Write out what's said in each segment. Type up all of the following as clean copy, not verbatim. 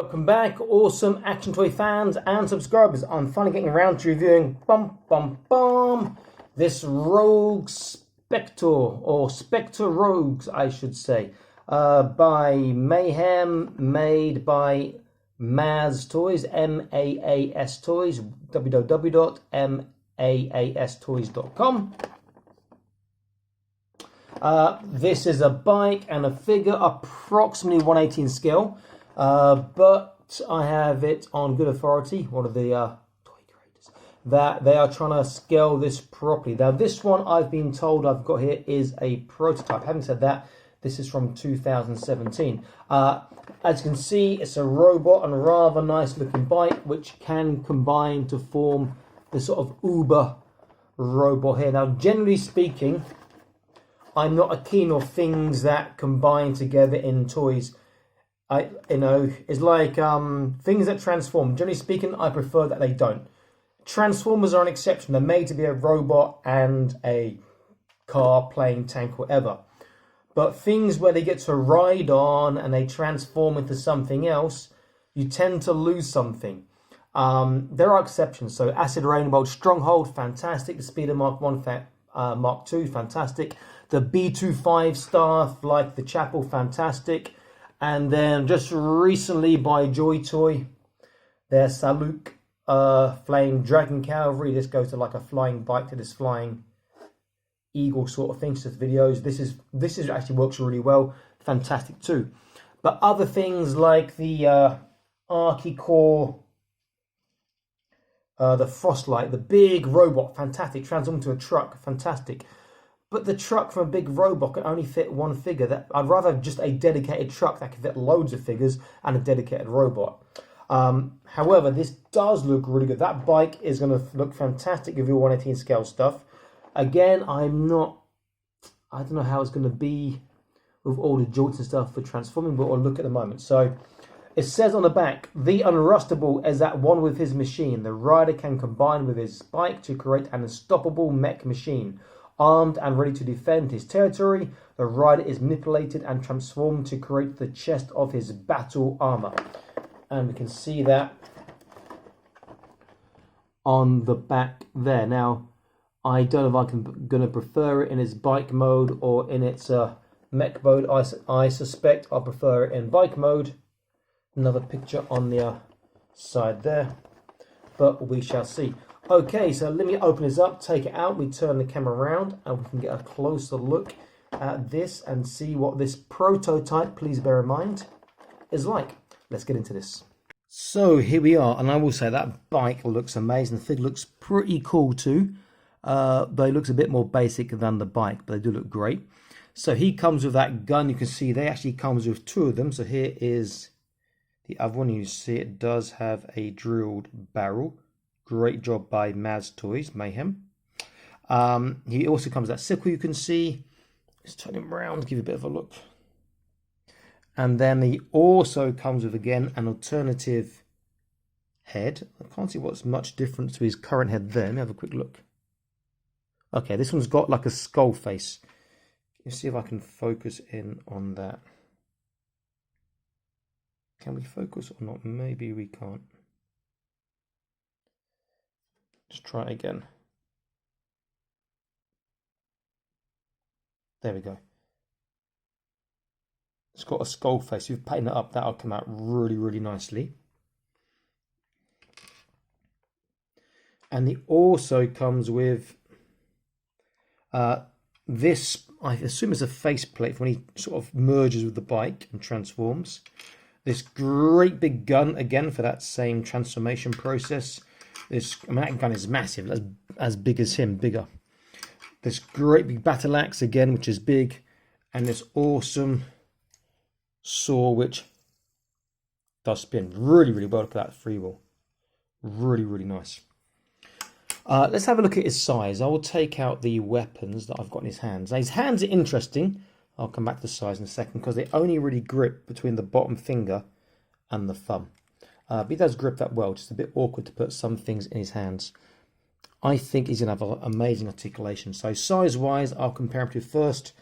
Welcome back, awesome action toy fans and subscribers. I'm finally getting around to reviewing this Rogue Spector, or Spector Rogues, I should say, by Mayhem, made by Maas Toys, Maas Toys, www.maastoys.com. This is a bike and a figure, approximately 1/18 scale. But I have it on good authority, one of the toy creators, that they are trying to scale this properly. Now, this one I've been told I've got here is a prototype. Having said that, this is from 2017. As you can see, it's a robot and a rather nice looking bike, which can combine to form the sort of Uber robot here. Now, generally speaking, I'm not a keen of things that combine together in toys. It's like things that transform. Generally speaking, I prefer that they don't. Transformers are an exception. They're made to be a robot and a car, plane, tank, whatever. But things where they get to ride on and they transform into something else, you tend to lose something. There are exceptions. So Acid Rain World Stronghold, fantastic. The Speeder Mark 1, Mark 2, fantastic. The B25 staff, like the Chapel, fantastic. And then just recently by Joy Toy, their Saluk Flame Dragon Cavalry. This goes to like a flying bike to this flying eagle sort of thing. Just videos. This is actually works really well. Fantastic too. But other things like the Archicore, the Frostlight, the big robot, fantastic. Transformed into a truck, fantastic. But the truck from a big robot can only fit one figure. I'd rather just a dedicated truck that can fit loads of figures and a dedicated robot. However, this does look really good. That bike is going to look fantastic with your 1/18 scale stuff. Again, I don't know how it's going to be with all the joints and stuff for transforming, but we'll look at the moment. So it says on the back, the Unrustable is at one with his machine. The rider can combine with his bike to create an unstoppable mech machine. Armed and ready to defend his territory, the rider is manipulated and transformed to create the chest of his battle armor. And we can see that on the back there. Now, I don't know if I'm going to prefer it in its bike mode or in its mech mode. I suspect I'll prefer it in bike mode. Another picture on the side there, but we shall see. Okay, so let me open this up, take it out, we turn the camera around and we can get a closer look at this and see what this prototype, please bear in mind, is like. Let's get into this. So here we are, and I will say that bike looks amazing. The figure looks pretty cool too, though it looks a bit more basic than the bike, but they do look great. So he comes with that gun. You can see they actually comes with two of them. So here is the other one. You see it does have a drilled barrel. Great job by Maas Toys, Mayhem. He also comes with that sickle, you can see. Let's turn him around, give you a bit of a look. And then he also comes with, again, an alternative head. I can't see what's much different to his current head there. Let me have a quick look. Okay, this one's got like a skull face. Let's see if I can focus in on that. Can we focus or not? Maybe we can't. Just try it again. There we go. It's got a skull face. If you paint it up, that'll come out really, really nicely. And it also comes with this, I assume it's a faceplate when he sort of merges with the bike and transforms. This great big gun, again, for that same transformation process. That gun is massive, as big as him, bigger. This great big battle axe again, which is big, and this awesome saw, which does spin really, really well. Look at that free wheel. Really, really nice. Let's have a look at his size. I will take out the weapons that I've got in his hands. Now, his hands are interesting. I'll come back to the size in a second, because they only really grip between the bottom finger and the thumb. But he does grip that well, just a bit awkward to put some things in his hands. I think he's going to have an amazing articulation. So size-wise, I'll compare him to first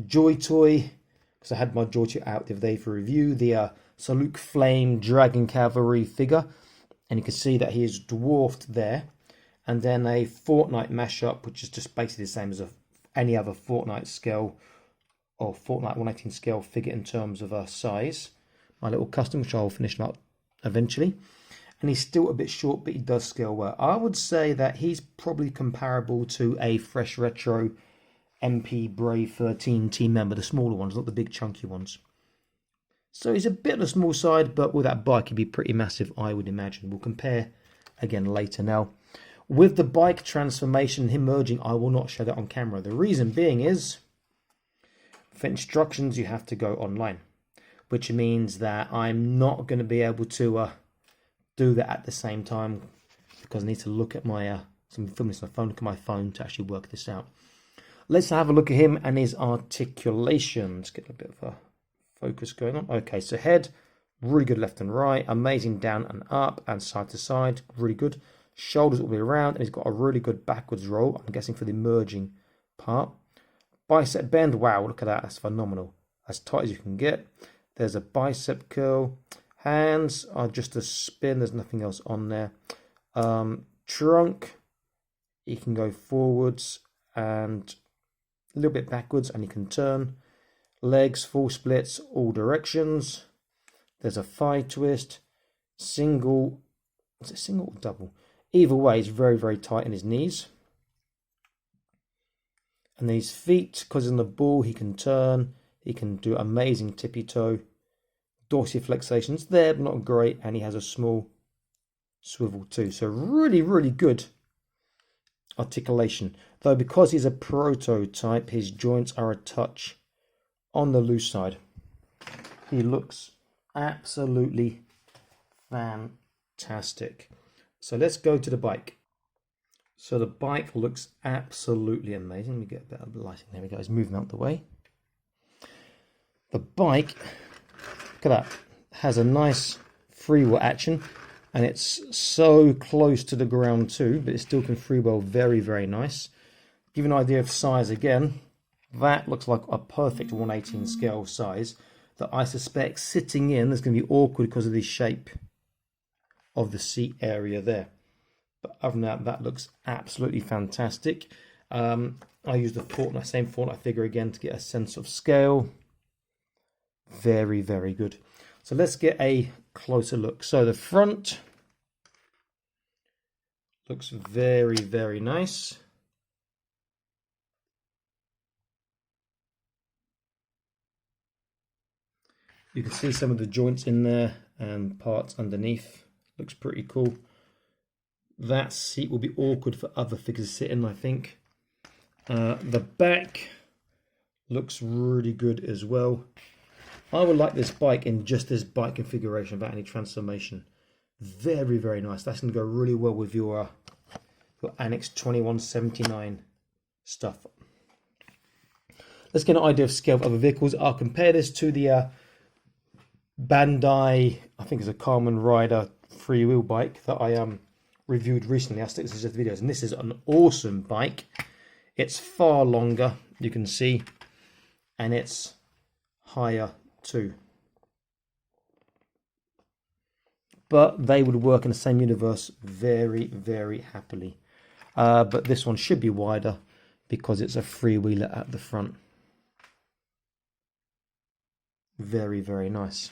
Joy Toy, because I had my Joy Toy out the other day for review, the Salute Flame Dragon Cavalry figure, and you can see that he is dwarfed there. And then a Fortnite mashup, which is just basically the same as any other Fortnite scale or Fortnite 118 scale figure in terms of size. My little custom, which I'll finish up eventually. And he's still a bit short, but he does scale well. I would say that he's probably comparable to a Fresh Retro MP Brave 13 team member, the smaller ones, not the big chunky ones. So he's a bit on the small side, but with that bike, he'd be pretty massive, I would imagine. We'll compare again later. Now, with the bike transformation, him merging, I will not show that on camera. The reason being is, for instructions, you have to go online, which means that I'm not going to be able to do that at the same time, because I need to look at my some filming this on my phone, look at my phone to actually work this out. Let's have a look at him and his articulations. Get a bit of a focus going on. Okay, so head, really good left and right, amazing down and up and side to side, really good. Shoulders all the way around, and he's got a really good backwards roll, I'm guessing for the merging part. Bicep bend, wow, look at that, that's phenomenal. As tight as you can get. There's a bicep curl. Hands are just a spin, there's nothing else on there. Trunk, he can go forwards and a little bit backwards, and he can turn. Legs, full splits, all directions. There's a thigh twist. Single, is it single or double? Either way, it's very, very tight in his knees. And his feet, because in the ball, he can turn. He can do amazing tippy toe. Dorsiflexations there, but not great. And he has a small swivel too. So really, really good articulation. Though because he's a prototype, his joints are a touch on the loose side. He looks absolutely fantastic. So let's go to the bike. So the bike looks absolutely amazing. Let me get a bit of lighting. There we go. It's moving out the way. The bike, look at that, has a nice freewheel action, and it's so close to the ground too, but it still can freewheel very, very nice. Give you an idea of size again. That looks like a perfect 118 scale size that I suspect sitting in is going to be awkward because of the shape of the seat area there. But other than that, that looks absolutely fantastic. I used the same Fortnite figure again to get a sense of scale. Very, very good. So let's get a closer look. So the front looks very, very nice. You can see some of the joints in there and parts underneath. Looks pretty cool. That seat will be awkward for other figures to sit in, I think. The back looks really good as well. I would like this bike in just this bike configuration without any transformation. Very, very nice. That's going to go really well with your Annex 2179 stuff. Let's get an idea of scale of other vehicles. I'll compare this to the Bandai, I think it's a Carmen Rider freewheel bike that I reviewed recently. I stick this to the videos, and this is an awesome bike. It's far longer, you can see, and it's higher too. But they would work in the same universe very, very happily. But this one should be wider because it's a freewheeler at the front. Very, very nice.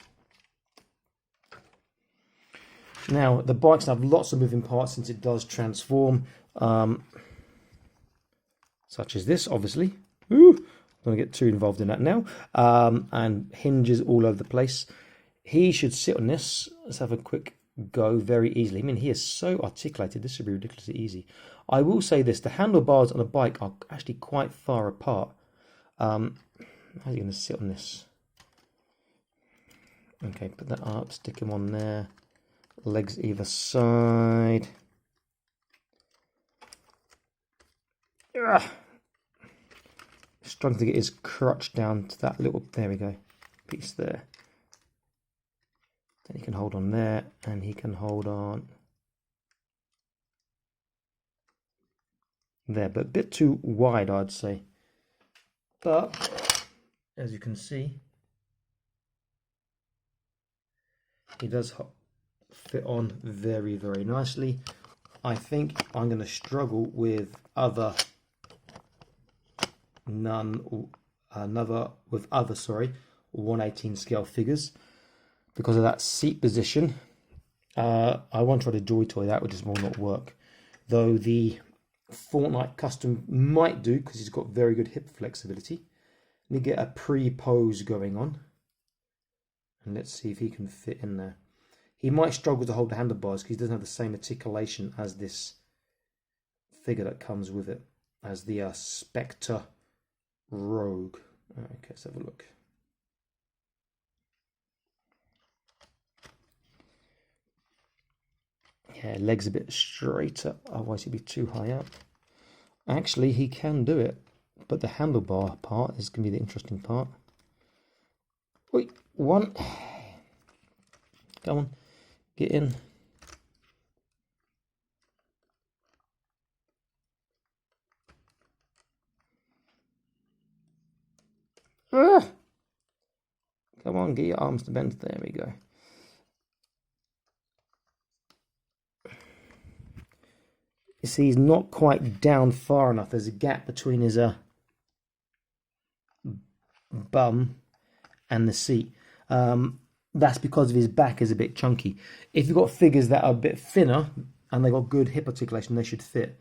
Now, the bikes have lots of moving parts since it does transform, such as this, obviously. Ooh, I'm going to get too involved in that now. And hinges all over the place. He should sit on this. Let's have a quick go very easily. I mean, he is so articulated. This should be ridiculously easy. I will say this. The handlebars on the bike are actually quite far apart. How are you going to sit on this? Okay, put that up. Stick him on there. Legs either side. Ugh. Struggling to get his crotch down to that little, there we go, piece there. Then he can hold on there, and he can hold on there, but a bit too wide, I'd say. But as you can see, He does fit on very, very nicely. I think I'm going to struggle with other 1/18 scale figures because of that seat position. I won't try to joy toy that, which just will not work. Though the Fortnite custom might do because he's got very good hip flexibility. Let me get a pre-pose going on. And let's see if he can fit in there. He might struggle to hold the handlebars because he doesn't have the same articulation as this figure that comes with it, as the Spector Rogue. Okay, let's have a look. Yeah, legs a bit straighter, otherwise he'd be too high up. Actually, he can do it, but the handlebar part is going to be the interesting part. Wait, one. Come on, get in. Come on, get your arms to bend. There we go. You see, he's not quite down far enough. There's a gap between his bum and the seat. That's because of his back is a bit chunky. If you've got figures that are a bit thinner and they've got good hip articulation, they should fit.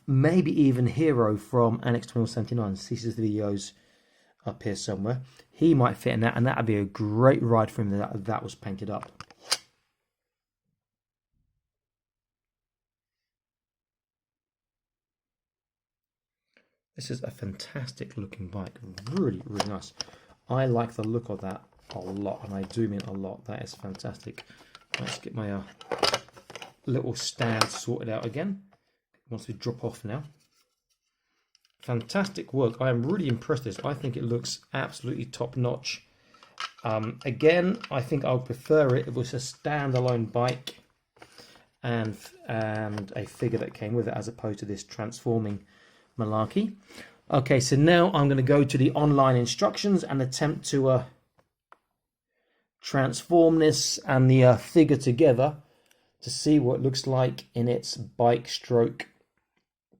Maybe even Hero from Annex 2179 sees his videos up here somewhere. He might fit in that, and that would be a great ride for him that was painted up. This is a fantastic looking bike, really, really nice. I like the look of that a lot, and I do mean a lot. That is fantastic. Let's get my little stand sorted out again. It wants to drop off now. Fantastic work. I am really impressed with this. I think it looks absolutely top notch. Again, I think I would prefer it if it was a standalone bike and a figure that came with it, as opposed to this transforming malarkey. Okay, so now I'm going to go to the online instructions and attempt to transform this and the figure together to see what it looks like in its bike stroke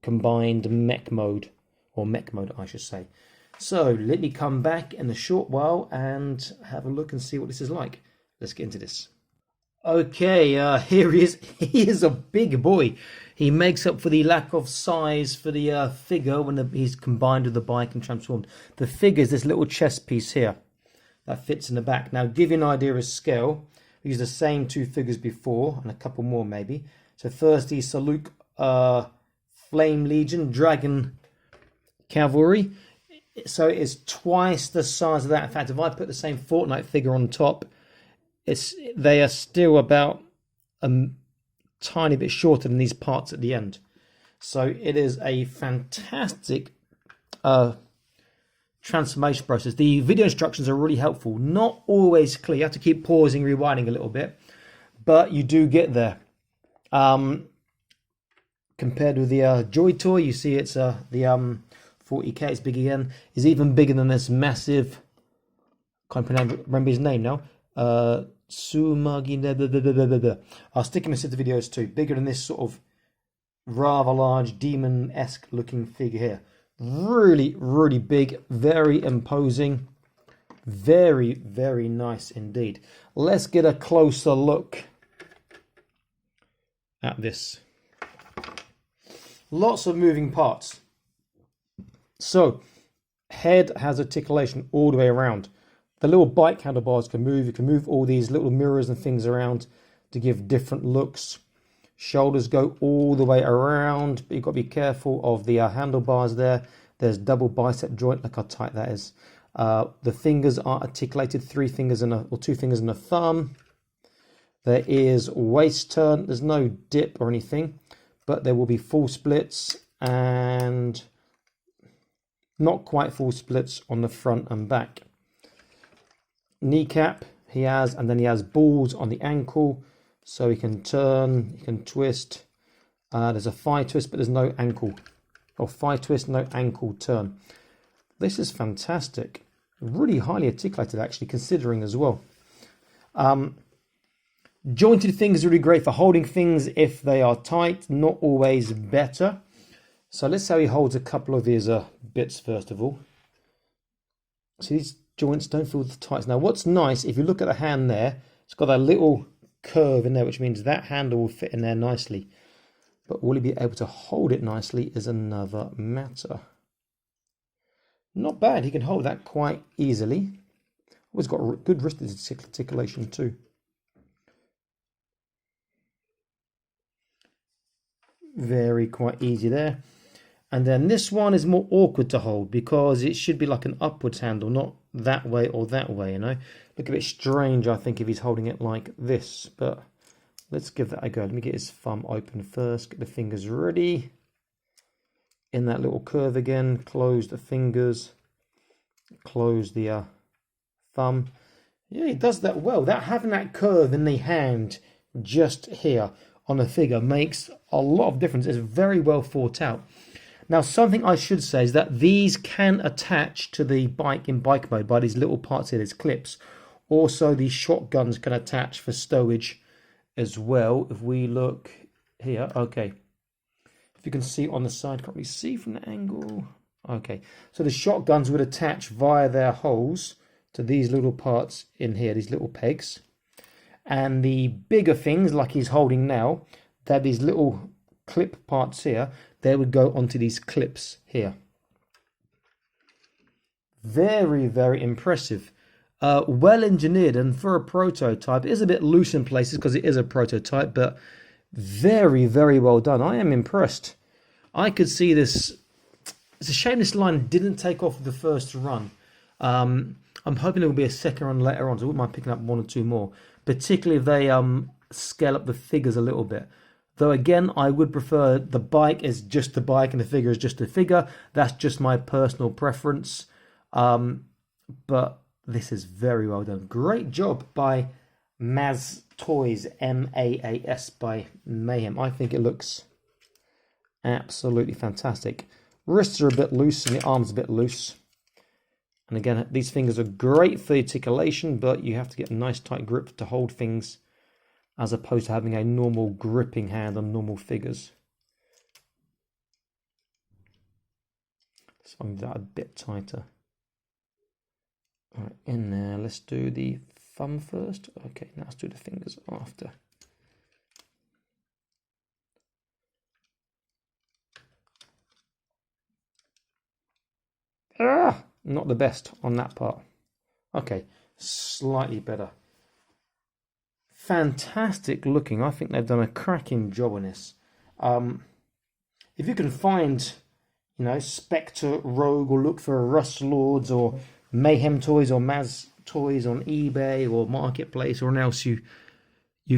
combined mech mode, or mech mode I should say. So let me come back in a short while and have a look and see what this is like. Let's get into this. Okay, here he is. He is a big boy. He makes up for the lack of size for the figure when he's combined with the bike and transformed. The figure is this little chest piece here that fits in the back. Now, give you an idea of scale, we used the same two figures before and a couple more maybe. So first the Saluk Flame Legion Dragon Cavalry. So it is twice the size of that. In fact, if I put the same Fortnite figure on top, they are still about a tiny bit shorter than these parts at the end. So it is a fantastic transformation process. The video instructions are really helpful. Not always clear. You have to keep pausing, rewinding a little bit, but you do get there. Compared with the Joy Toy, you see it's the 40K. It's big again. Is even bigger than this massive. Can't remember his name now. Sumagi. I'll stick him into the videos too. Bigger than this sort of rather large demon-esque looking figure here. Really, really big, very imposing, very, very nice indeed. Let's get a closer look at this. Lots of moving parts. So, head has articulation all the way around. The little bike handlebars can move. You can move all these little mirrors and things around to give different looks. Shoulders go all the way around, but you've got to be careful of the handlebars there. There's double bicep joint, look how tight that is. The fingers are articulated, 3 fingers or 2 fingers and a thumb. There is waist turn. There's no dip or anything, but there will be full splits and not quite full splits on the front and back. Kneecap he has, and then he has balls on the ankle, so he can turn, he can twist. There's a thigh twist, but there's no ankle, or thigh twist, no ankle turn. This is fantastic, really highly articulated actually, considering as well. Jointed things are really great for holding things if they are tight, not always better. So let's see how he holds a couple of his bits first of all. See, these joints don't feel tight. Now what's nice, if you look at the hand there, it's got that little curve in there, which means that handle will fit in there nicely. But will he be able to hold it nicely is another matter. Not bad, he can hold that quite easily. Always got good wrist articulation too. Very quite easy there. And then this one is more awkward to hold because it should be like an upwards handle, not that way or that way, you know. Look a bit strange, I think, if he's holding it like this, but let's give that a go. Let me get his thumb open first, get the fingers ready. In that little curve again, close the fingers, close the thumb. Yeah, he does that well. That having that curve in the hand just here on the figure makes a lot of difference. It's very well thought out. Now, something I should say is that these can attach to the bike in bike mode by these little parts here, these clips. Also, these shotguns can attach for stowage as well. If we look here, okay. If you can see on the side, can't really see from the angle. Okay, so the shotguns would attach via their holes to these little parts in here, these little pegs. And the bigger things, like he's holding now, they're these little clip parts here. They would go onto these clips here. Very, very impressive. Well engineered, and for a prototype, it is a bit loose in places because it is a prototype, but very, very well done. I am impressed. I could see this. It's a shame this line didn't take off the first run. I'm hoping there will be a second run later on, so I wouldn't mind picking up one or two more, particularly if they scale up the figures a little bit. Though again, I would prefer the bike is just the bike and the figure is just the figure. That's just my personal preference. But this is very well done. Great job by Maas Toys, M-A-A-S, by Mayhem. I think it looks absolutely fantastic. Wrists are a bit loose and the arm's a bit loose. And again, these fingers are great for articulation, but you have to get a nice tight grip to hold things, as opposed to having a normal gripping hand on normal figures. So I'm that a bit tighter. All right, in there, let's do the thumb first. Okay, now let's do the fingers after. Not the best on that part. Okay, slightly better. Fantastic looking. I think they've done a cracking job on this. If you can find, you know, Spector Rogue, or look for Unrustables or Mayhem Toys or Maas Toys on eBay or Marketplace or else you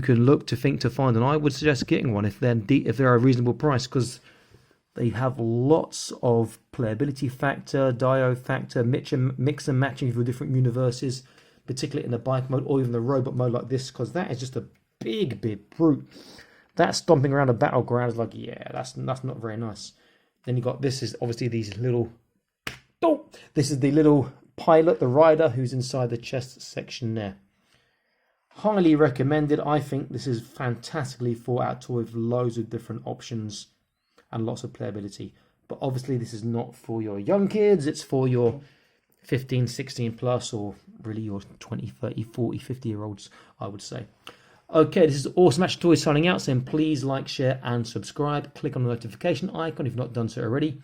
can look to find, and I would suggest getting one if they're a reasonable price, because they have lots of playability factor, dio factor, mix and matching for different universes, particularly in the bike mode or even the robot mode like this, because that is just a big brute. That stomping around a battleground is like, yeah, that's not very nice. Then you got, this is obviously these little, this is the little pilot, the rider, who's inside the chest section there. Highly recommended. I think this is fantastically thought out toy with loads of different options and lots of playability. But obviously this is not for your young kids, it's for your 15, 16 plus, or really your 20, 30, 40, 50-year-olds, I would say. Okay, this is Awesome Action Toys signing out, saying please like, share, and subscribe. Click on the notification icon if you've not done so already.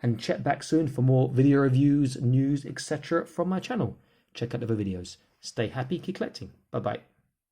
And check back soon for more video reviews, news, etc. from my channel. Check out the other videos. Stay happy, keep collecting. Bye-bye.